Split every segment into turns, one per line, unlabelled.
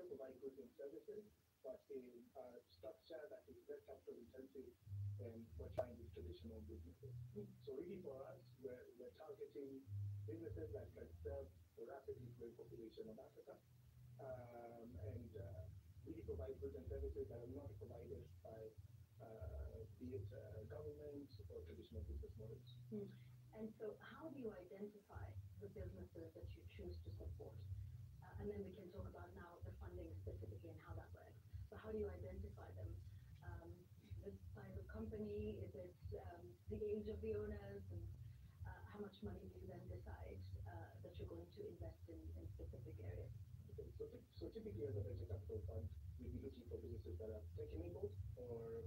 still provide goods and services, but in a structure that is less capital intensive than we're trying with traditional businesses. So really for us, we're targeting businesses that can serve the rapidly growing population of Africa, and really provide goods and services that are not provided by be it government or traditional business models.
And so, how do you identify the businesses that you choose to support? And then we can talk about now the funding specifically and how that works. So, how do you identify them? The size of company, is it the age of the owners, and how much money do you then decide that you're going to invest in specific areas?
Okay, so typically as a venture capital fund, we'll be looking for businesses that are tech-enabled or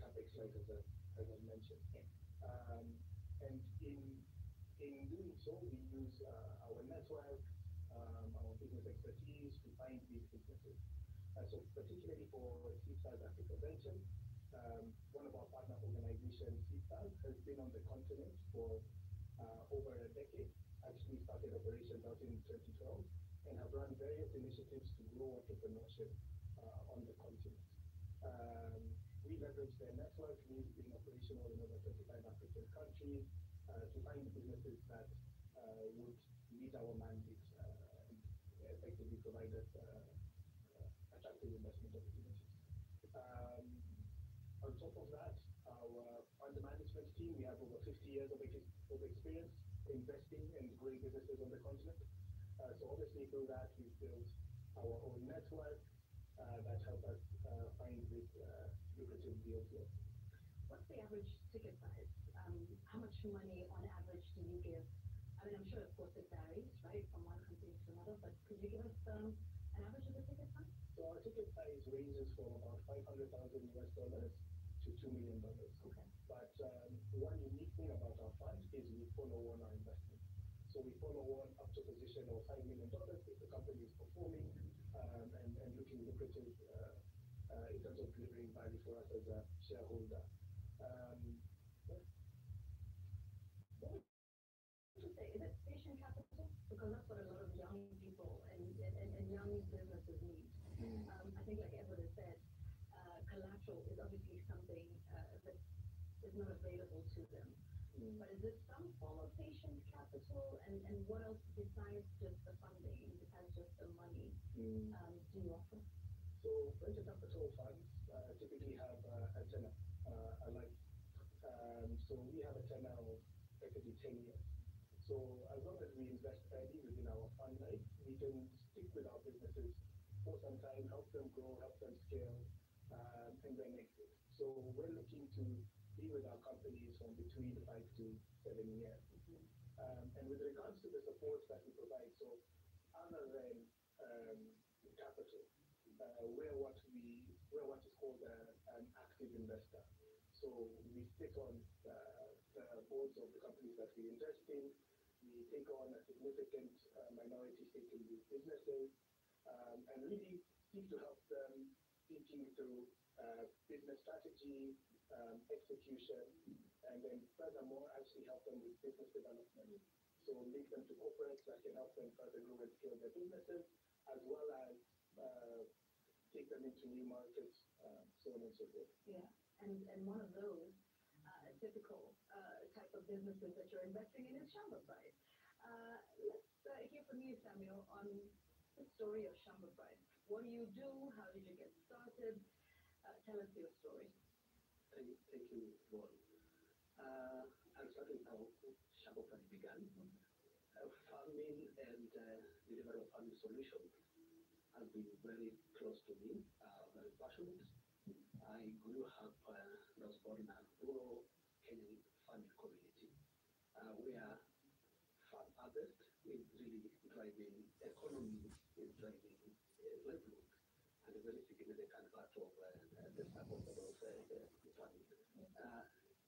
capex light, as I mentioned.
Yeah.
And in doing so, we use our network, our business expertise to find these businesses. So particularly for Seedstars Africa Venture, one of our partner organizations, Seedstars, has been on the continent for over a decade. Actually started operations out in 2012 and have run various initiatives to grow entrepreneurship on the continent. We leverage their network, we've been operational in over 35 African countries, to find businesses that would meet our mandate and effectively provide us attractive investment opportunities. On top of that, our fund management team, we have over 50 years of experience investing and growing businesses on the continent. So obviously through that, we've built our own network that help us find this lucrative deals here.
What's the average ticket size? How much money on average do you give? I mean, I'm sure, of course, it varies, right, from one company to another, but could you give us an average of the ticket size?
So our ticket size ranges from about $500,000 to $2 million.
Okay.
But one unique thing about our fund is we follow on our investment. So we follow on up to a position of $5 million if the company is performing and looking lucrative in terms of delivering value for us as a shareholder.
What would you say? Is it patient capital? Because that's what a lot of young people and young businesses need. I think, like Edward has said, collateral is obviously something that is not available to them. But is it some form of patient capital, and what else besides just the funding, besides just the money, do you offer?
So venture capital funds typically have a tenor, a life. So we have a tenor of effectively 10 years. So as long as we invest early within our fund life, we can stick with our businesses for some time, help them grow, help them scale, and then exit. So we're looking to be with our companies from between 5 to 7 years. And with regards to the support that we provide, so other than capital, we're what is called an active investor. So we sit on the boards of the companies that we invest in. We take on a significant minority stake in these businesses, and really seek to help them thinking through business strategy, execution, and then furthermore actually help them with business development. So link them to corporates that can help them further grow and scale their businesses, as well as take them into new markets, so on and so forth.
Yeah, and one of those typical type of businesses that you're investing in is Shamba-Pride. Let's hear from you, Samuel, on the story of Shamba-Pride. What do you do? How did you get started? Tell us your story.
Thank you, Ron. I'll start with how Shamba-Pride began. Farming and delivery of farming solutions have been very close to me, very passionate. I grew up and was born in a rural Kenyan farming community where farm harvest is really driving economy, is driving livelihood, and a very significant part of the support of farming.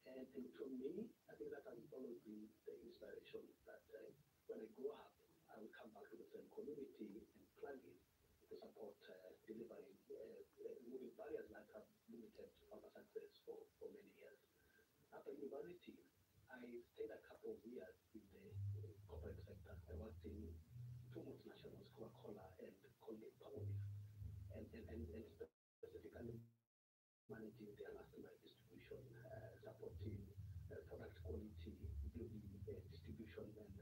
And for me, I think that has always been the inspiration that when I grow up, I will come back to the same community and plug in to support delivering, removing barriers that have limited farmer success for many years. After university, I stayed a couple of years in the corporate sector. I worked in two multinationals, Coca-Cola and Colgate-Palmolive. and specifically managing their last mile distribution, supporting product quality, building distribution and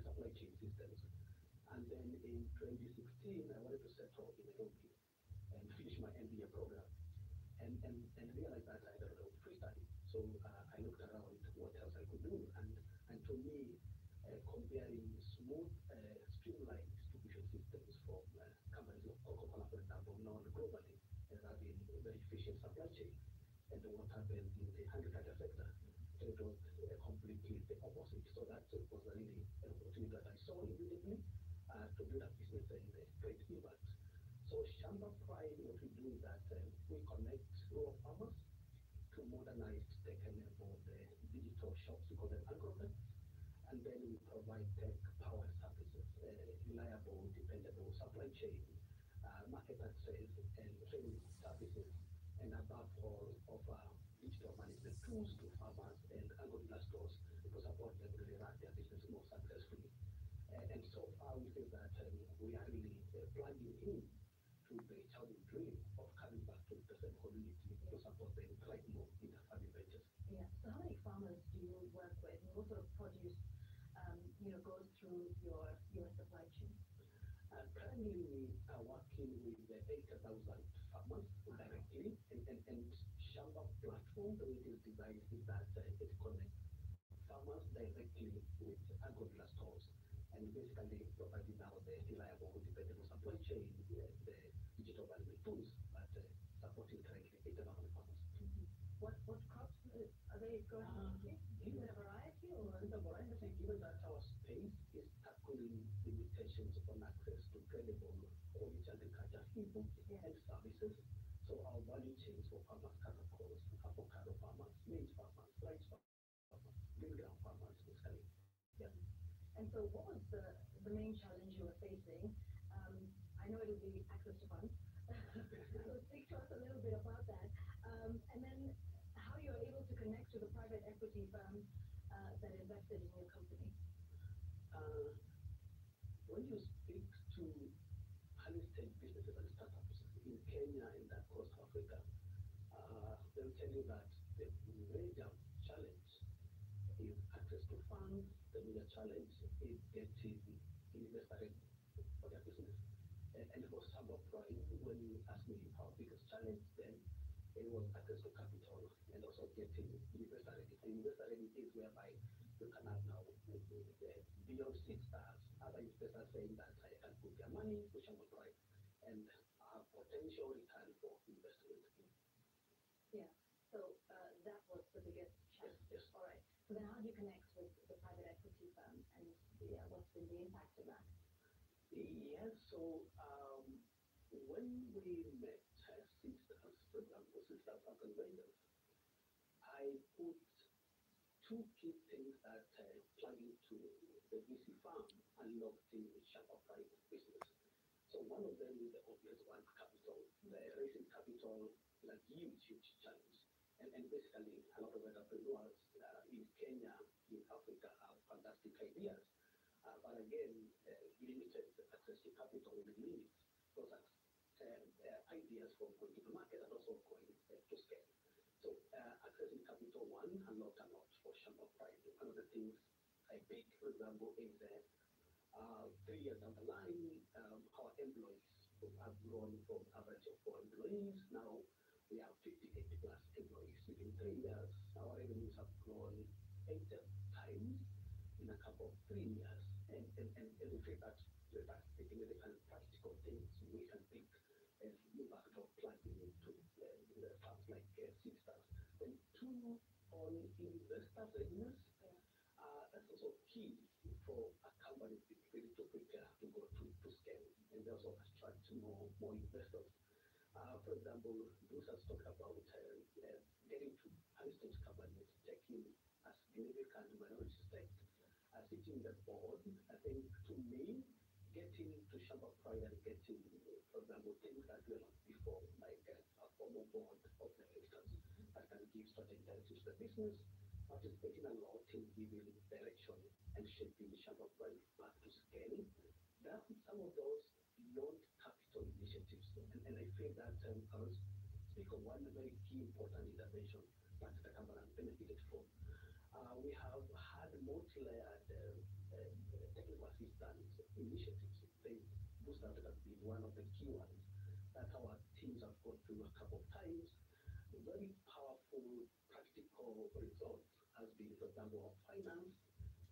supply chain systems. And then in 2016, I wanted to settle in Nairobi and finish my MBA program and realized that I don't know free study. So I looked around what else I could do. And to me, comparing smooth, streamlined distribution systems from companies like Coca-Cola, for example, known globally as having a very efficient supply chain, and what happened in the agriculture sector, it was completely the opposite. So that was really an opportunity that I saw immediately to build a business and create impact. So Shamba Pride, what we do is that we connect rural farmers to modernized tech-enabled digital shops, we call them agrovet, and then we provide tech-powered services, reliable, dependable supply chain, market access, and training services, and above all, offer digital management tools to farmers and agro stores to support them to run their business more successfully. And so far, we feel that we are really plugging in to the childhood dream of coming back to the same community to support them thrive more in their family ventures.
Yeah. So how many farmers do you work with? And what sort of produce, goes through your supply chain?
Currently, we are working with 8,000 farmers directly, and Shamba platform, the way it is designed is that it connects farmers directly with agro stores, and basically providing now the reliable, dependable supply chain, the digital management tools, but supporting directly 8,000 farmers.
Mm-hmm. What crops are they growing? Is it a variety or?
It's a variety, given that our space is tackling limitations on access to credible quality agriculture inputs and services. So our value chains for farmers cut across avocado farmers, maize farmers, rice farmers, green ground farmers, basically. Yeah.
And so what was the main challenge you were facing? I know it would be access to funds. So speak to us a little bit about that. And then how you're able to connect to the private equity firms that invested in your company.
When you speak to early stage businesses and startups in Kenya and across Africa, they'll tell you that the major challenge is access to funds. The major challenge is getting investor ready for their business. And for Shamba Pride, when you ask me our biggest challenge, then it was access to capital and also getting investor ready. And investor ready is whereby you can have now beyond 6 stars, other investors saying that I can put their money to Shamba Pride and have potential return for investment.
Yeah. So that was the biggest challenge.
Yes.
All right. So then how do you connect with the private equity firms, and what's been the impact of that?
Yes. So when we met sisters, for example, sisters as vendors, I put two key things that plug into the VC farm unlocked in Shamba Pride business. So one of them is the obvious one, capital. The raising capital is a huge challenge. And basically, a lot of entrepreneurs in Kenya, in Africa, have fantastic ideas. But again, limited access to capital with limits products, ideas from going to the market and also going to scale. So accessing capital, one, unlocked a lot for Shamba Pride. One of the things I pick, for example, is 3 years down the line, our employees have grown from average of 4 employees. Now we have 58 plus employees. Within 3 years, our revenues have grown 8 times in a couple of 3 years. And we feel that taking the kind of practical things we can pick and impact of plugging into the firms like sisters. And two, on investor readiness, that's also key for a company really to prepare to go to scale and also attract more investors. For example, Bruce has talked about getting to early stage companies taking a significant minority stake, sitting the board. I think to me, getting to Shamba Pride and getting, for example, things that were not before, like a formal board of directors that can give strategic direction to the business, participating a lot in giving direction and shaping Shamba Pride back to scale. There are some of those beyond capital initiatives, and I feel that I'll speak of one very key important intervention that the Cumberland benefited from. We have had multi-layered technical assistance initiatives. They, Boost Africa has been one of the key ones that our teams have gone through a couple of times. Very powerful practical results has been, for example, finance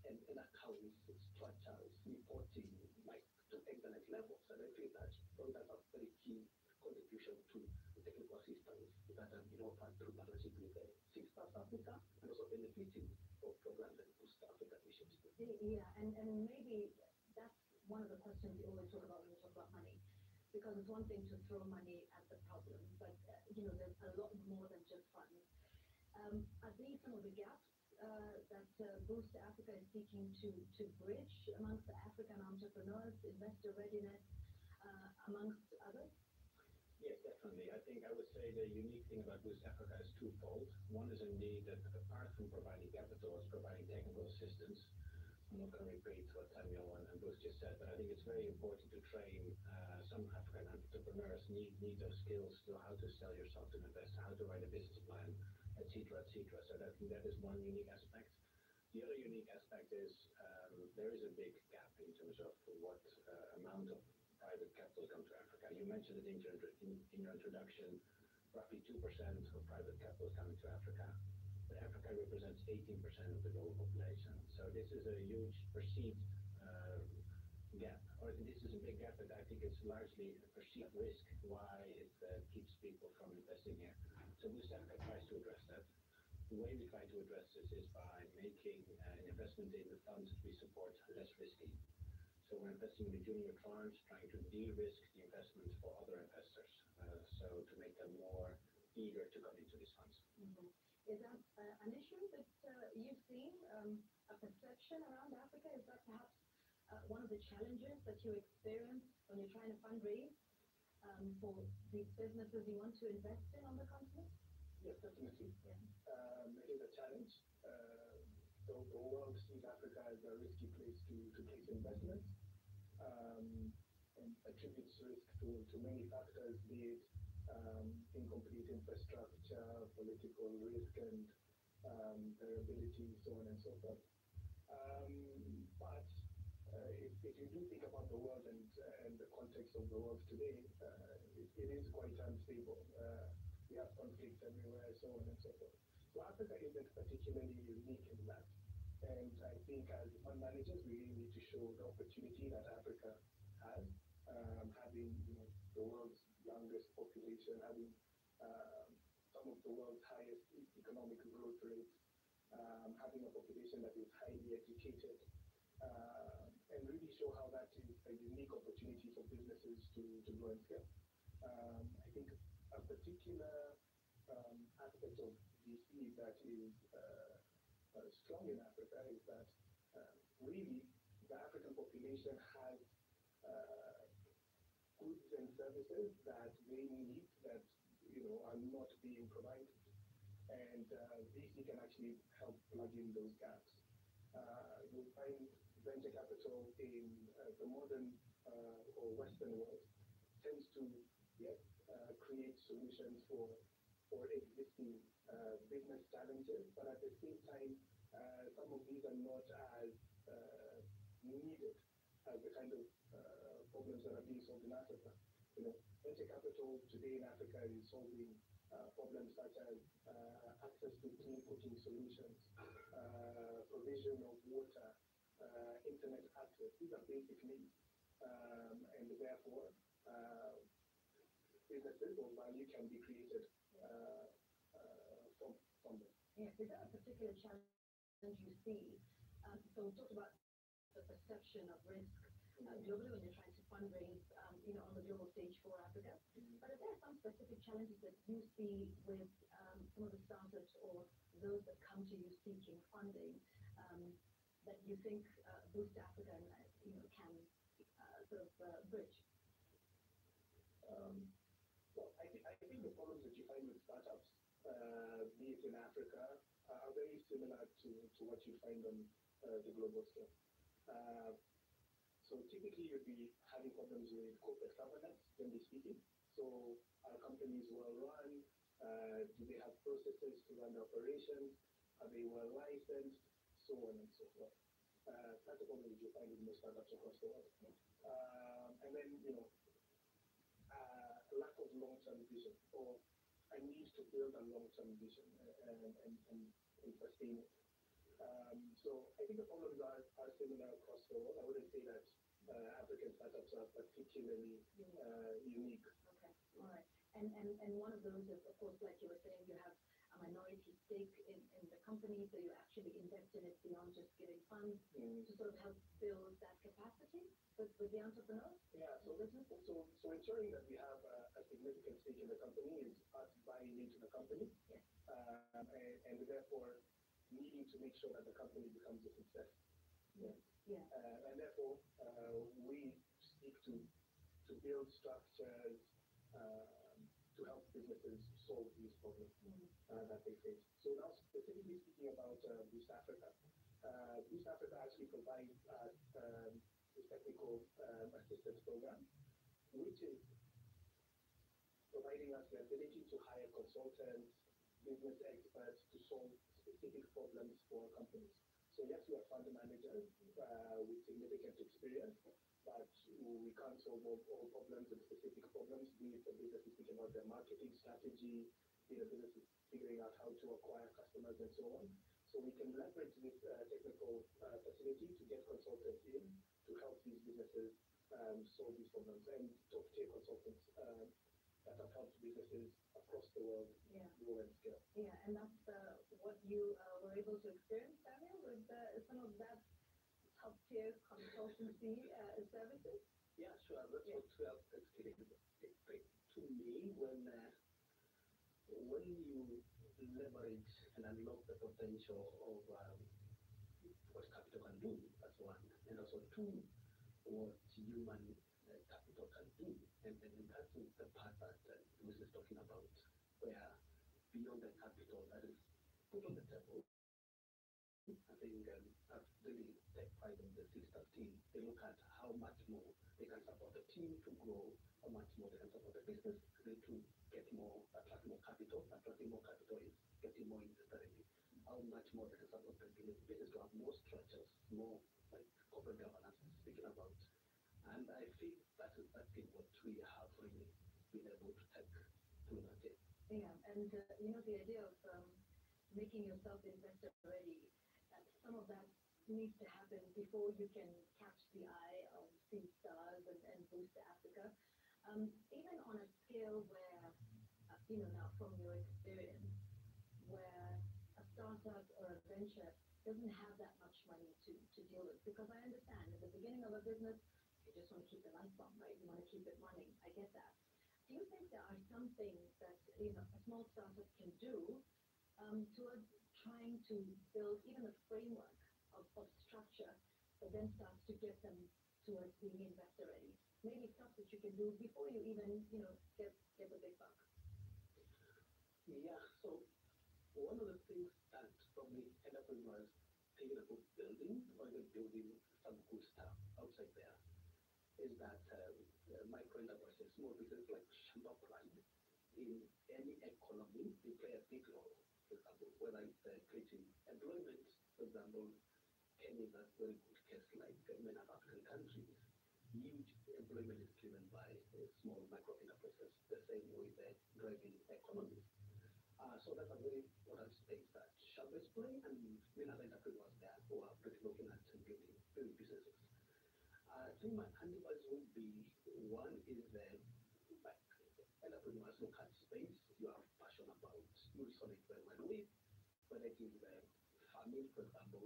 and accounts structures reporting like to excellent levels. And I feel that that's a very key contribution to the technical assistance that has been offered through partnership with Six Stars Africa and also benefiting from programs like Boost Africa initiatives.
Yeah, and maybe that's one of the questions we always talk about when we talk about money. Because it's one thing to throw money at the problem, but there's a lot more than just funds. Are these some of the gaps that Boost Africa is seeking to bridge amongst the African entrepreneurs, investor readiness, amongst others?
Yes, definitely. I think I would say the unique thing about Boost Africa is twofold. One is indeed that apart from providing capital, it's providing technical assistance. I'm not going to repeat what Samuel and Bruce just said, but I think it's very important to train some African entrepreneurs need those skills to how to sell yourself to an investor, how to write a business plan, etc., etc. So that is one unique aspect. The other unique aspect is there is a big gap in terms of what amount of private capital comes to Africa. You mentioned it in your introduction, roughly 2% of private capital is coming to Africa. But Africa represents 18% of the global population. So this is a huge perceived gap, or this is a big gap that I think it's largely a perceived risk why it keeps people from investing here. So Boost Africa tries to address that. The way we try to address this is by making an investment in the funds that we support less risky. So we're investing in the junior tranche, trying to de-risk the investment for other investors, so to make them more eager to come into these funds.
Mm-hmm. Is that an issue that you've seen, a perception around Africa? Is that perhaps one of the challenges that you experience when you're trying to fundraise for these businesses you want to invest in on the continent?
Yes, definitely.
Yeah.
It is a challenge. The world sees Africa as a risky place to place investments, and attributes risk to many factors, be it incomplete infrastructure, political risk, and variability, so on and so forth. But if you do think about the world and the context of the world today, it is quite unstable. We have conflicts everywhere, so on and so forth. So Africa isn't particularly unique in that. And I think as fund managers, we really need to show the opportunity that Africa has, having the world's youngest population, having some of the world's highest economic growth rates, having a population that is highly educated, and really show how that is a unique opportunity for businesses to grow and scale. I think a particular aspect of VC that is strong in Africa is that really the African population has goods and services that they need that are not being provided, and VC can actually help plug in those gaps. You'll find venture capital in the modern or Western world tends to create solutions for existing business challenges, but at the same time, some of these are not as needed as the kind of problems that are being solved in Africa. Venture capital today in Africa is solving problems such as access to clean cooking solutions, provision of water, internet access. These are basic needs, and therefore businesses or value can be created from them.
Yeah. Is there a particular challenge you see? So we talked about the perception of risk globally when you're trying to fundraise, on the global stage for Africa. But are there some specific challenges that you see with some of the startups or those that come to you seeking funding that you think Boost Africa can bridge?
Well, I think the problems that you find with startups, be it in Africa, are very similar to what you find on the global scale. So typically you'd be having problems with corporate governance, generally speaking. So companies companies well run? Do they have processes to run the operations? Are they well licensed? So on and so forth. That's a problem that you find in most startups across the world. And then, lack of long-term vision or a need to build a long-term vision and sustain it. So I think the problems are similar across the world. I wouldn't say that African startups are particularly unique.
Okay, all right. And one of those is, of course, like you were saying, you have a minority stake in the company, so you actually invest in it beyond just giving funds to sort of help build that capacity with the entrepreneurs.
Yeah, so ensuring that we have a significant stake in the company is us buying into the company,
Yes.
And therefore needing to make sure that the company becomes a success. Yeah.
Yeah.
And therefore, we seek to build structures to help businesses solve these problems that they face. So now, specifically speaking about Boost Africa, Boost Africa actually provides this technical assistance program, which is providing us the ability to hire consultants, business experts to solve specific problems for companies. So yes, we are fund managers with significant experience, but we can't solve all problems and specific problems, be it the business is thinking about their marketing strategy, be it the business is figuring out how to acquire customers and so on. So we can leverage this technical facility to get consultants in to help these businesses solve these problems, and top-tier consultants that have helped businesses across the world grow and scale.
Yeah, and that's what you were able to experience, Daniel, with some of that top-tier consultancy services?
Yeah, sure. That's what we have experienced. To me, when you leverage and unlock the potential of what capital can do, that's one, and also two, what human capital can do, and that's the part that Bruce is talking about, where beyond the capital that is put on the table, I think that's really the pride of the sister team. They look at how much more they can support the team to grow, how much more they can support the business to get more, attract more capital. Attracting more capital is getting more invested in it. How much more they can support the business to have more structures, more like corporate governance speaking about. And I think that is exactly what we have really been able to take through that day.
Yeah, and the idea of making yourself investor ready, some of that needs to happen before you can catch the eye of Seedstars and Boost Africa. Even on a scale where, now from your experience, where a startup or a venture doesn't have that much money to deal with, because I understand at the beginning of a business, you just want to keep the lights on, right? You want to keep it running. I get that. Do you think there are some things that a small startup can do towards trying to build even a framework of structure that then starts to get them towards being investor ready? Maybe stuff that you can do before you even get the big buck.
Yeah, so one of the things that probably entrepreneurs thinking about building or even building some cool stuff outside there is that micro enterprises, small businesses like Shamba Pride, in any economy, they play a big role. For example, whether it's creating employment, for example, Kenya is a very good case, like many other African countries. Huge employment is driven by small micro enterprises, the same way they're driving economies. So that's a very important space that Shamba is playing, and many other entrepreneurs there who are really looking at building businesses. I think my advice would be, one is like entrepreneurs look at space you are passionate about, you resonate very well with, whether it is farming, for example,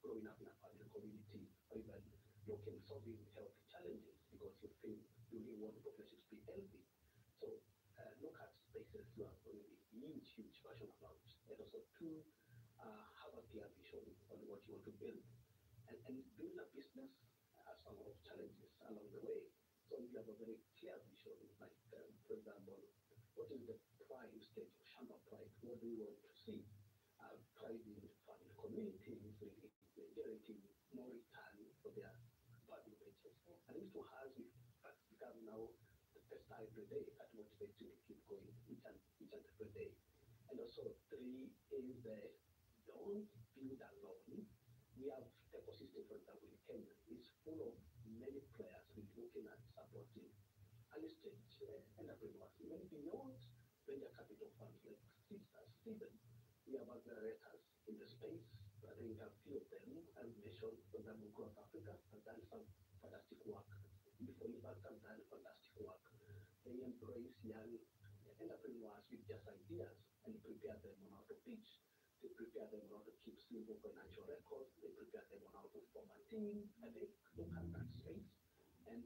growing up in a farming community, or even solving health challenges because you feel you really want the population to be healthy. So look at spaces you are really huge passion about, and also two, have a clear vision on what you want to build. And building a business has a lot of challenges along the way. So if you have a very clear vision, like for example, what is the prime stage of Shamba Pride? What do you want to see? Thriving farming communities, really generating more return for their value ventures. And these two has become now the best inspire every day, that motivates you to keep going each and every day. And also, three is don't build alone. We have ecosystem, for example, in Kenya. It's full of many players who are looking at supporting early stage entrepreneurs, even beyond venture capital funds like Sisters, Stephen. We have accelerators in the space. I think a few of them, as mentioned, for example, Growth Africa have done some fantastic work. Before you have done fantastic work. They embrace young entrepreneurs with just ideas and prepare them on how to pitch. They prepare them on how to keep simple financial records. They prepare them on how to form a team. I think look at that space and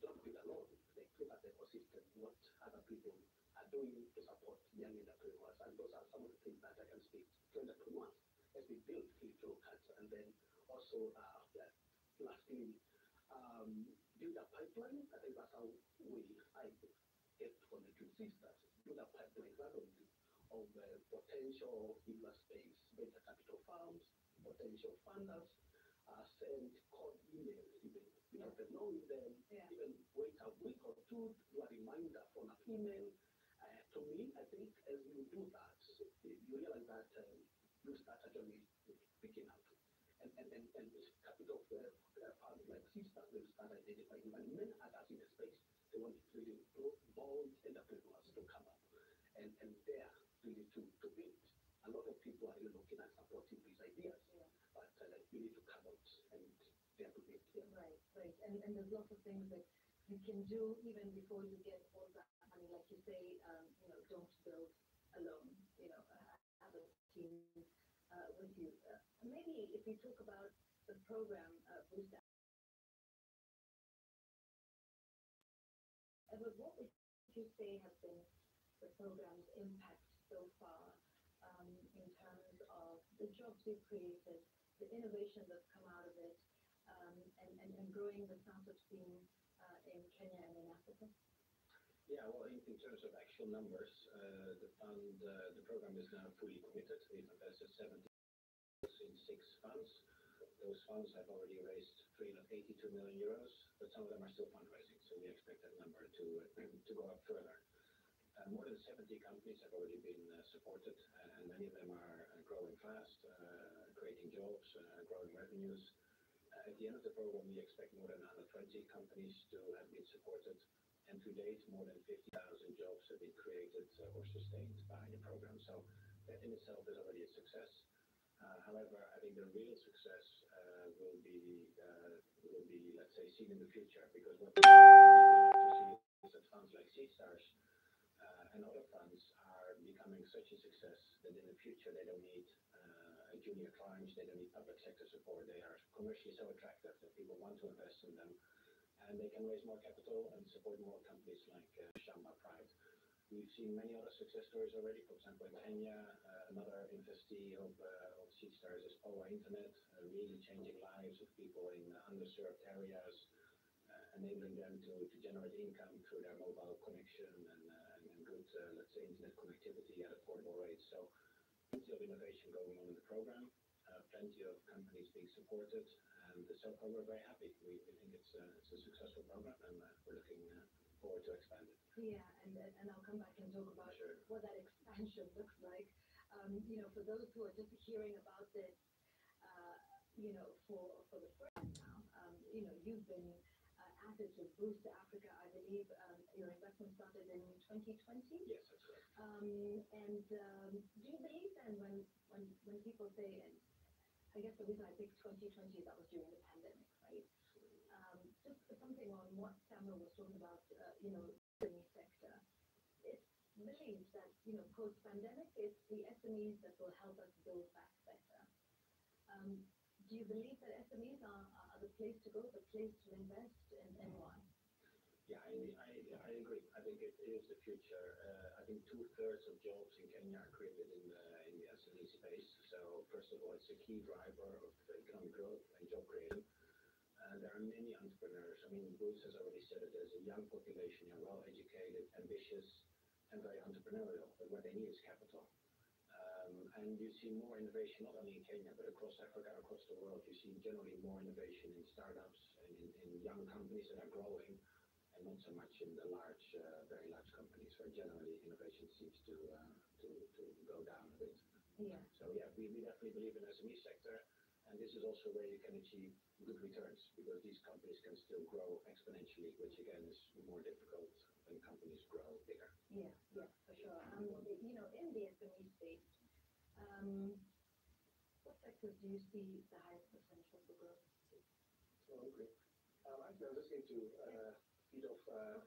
don't be alone. Like look at the ecosystem, what other people are doing to support young entrepreneurs. And those are some of the things that I can speak to entrepreneurs as we build Filipino culture. And then also, lastly, build a pipeline. I think that's how I get connected with Sisters. Build a pipeline not only of potential in the space, venture capital firms, potential funders, send cold emails, even without them knowing them, even wait a week or two, do a reminder from an email. To me, I think as you do that, you realize that you start actually picking up. And capital funds like Sisters will start identifying many others in the space. They want really bold entrepreneurs to come up and dare really to build. A lot of people are really looking at supporting these ideas, but you need to come out and dare to build.
Right, right. And there's lots of things that you can do even before you get all that money. Like you say, don't build alone. Have a team with you. Maybe if we talk about the program, Boost. Edward, what would you say has been the program's impact so far in terms of the jobs you've created, the innovation that's come out of it, and growing the startup scene in Kenya and in Africa?
Yeah, well, in terms of actual numbers, the program is now fully committed. We've invested 70 in 6 funds. Those funds have already raised 382 million euros, but some of them are still fundraising, so we expect that number to go up further. More than 70 companies have already been supported, and many of them are growing fast, creating jobs, growing revenues. At the end of the program, we expect more than 120 companies to have been supported, and to date, more than 50,000 jobs have been created or sustained by the program. So that in itself is already a success. However, I think the real success will be, let's say, seen in the future, because what we like to see is that funds like Seedstars and other funds are becoming such a success that in the future they don't need a junior tranche, they don't need public sector support. They are commercially so attractive that people want to invest in them, and they can raise more capital and support more companies like Shamba Pride. We've seen many other success stories already. For example, in Kenya, another investee of Seedstars is Power Internet, really changing lives of people in underserved areas, enabling them to generate income through their mobile connection and good, let's say, internet connectivity at affordable rates. So plenty of innovation going on in the program, plenty of companies being supported, and so far we're very happy. We think it's a successful program, and we're looking forward to expand it.
Yeah, and I'll come back and talk about what that expansion looks like. For those who are just hearing about this, for the first time now, you've been added to Boost Africa. I believe your investment started in 2020.
Yes, that's right.
And do you believe then when people say, and I guess the reason I picked 2020, that was during the pandemic, right? Just something on what Samuel was talking about, SME sector. It's believed that, post-pandemic, it's the SMEs that will help us build back better. Do you believe that SMEs are the place to go, the place to invest, and why?
Yeah, I agree. I think it is the future. I think 2/3 of jobs in Kenya are created in the SME space. So first of all, it's a key driver of economic growth and job creation. There are many entrepreneurs. I mean, Bruce has already said it. There's a young population, well-educated, ambitious, and very entrepreneurial. But what they need is capital. And you see more innovation not only in Kenya but across Africa, across the world. You see generally more innovation in startups and in young companies that are growing. and not so much in the large, very large companies where generally innovation seems to go down a bit.
Yeah.
So yeah, we definitely believe in SME sector, and this is also where you can achieve good returns because these companies can still grow exponentially, which again is more difficult when companies grow bigger.
Yeah, yeah, for sure. You know, in the SME space, what sectors do you see the highest potential for growth?
Oh, okay. Actually, I was just going to feed off
Okay.